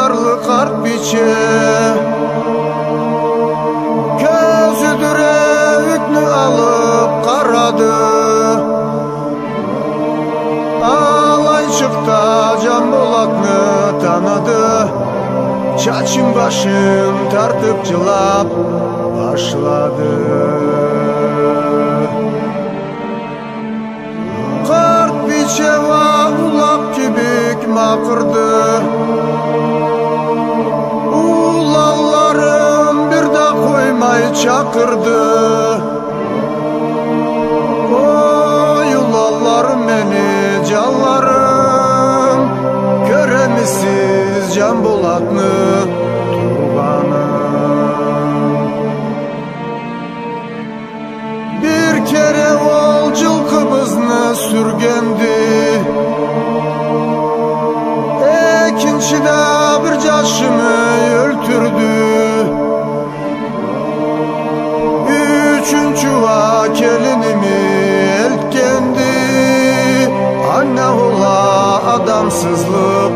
karlı kart biçe gözüdüre hükmü alıp karadı. Alaycıkta Can Bolat'ını tanıdı. Çaçın başın tartıp cılap başladı. Kart biçe va ulap kibik makırdı. Ulallarım bir de koymay çakırdı. Oy ulallarım beni canlarım, göremisiz Can Bolat'ını bir kere ol cılkımızını sürgendi. İkinçide bir caşımı öldürdü. Üçüncü va gelinimi eltkendi. Anne ola adamsızlık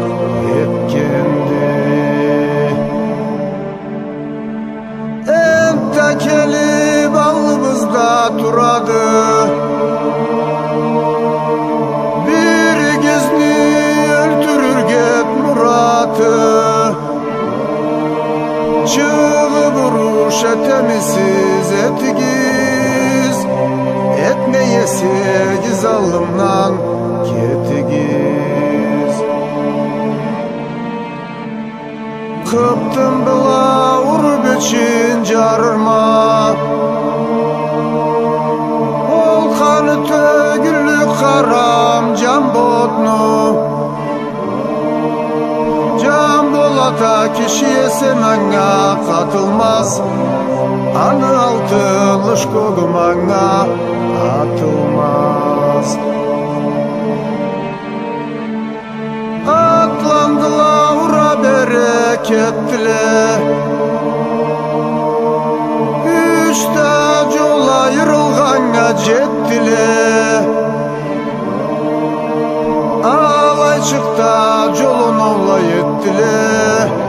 etkendi. Entekeli bağlımızda duradı. Bir gizni öldürür get muratı. Çığı vuruş etemisiz etigiz. Etmeye sevgiz alımdan ketigiz. Kıptım bila urup için carırma. Ol kanı tögüllük haram Can Botnu. Can Bolat'a kişiye semanga katılmaz. Anı altılış kogumanga atılmaz. Atlandılar ura bereketli. Üçte yola yırılğanga jettiler. Alaycıkta yolun ola yettiler.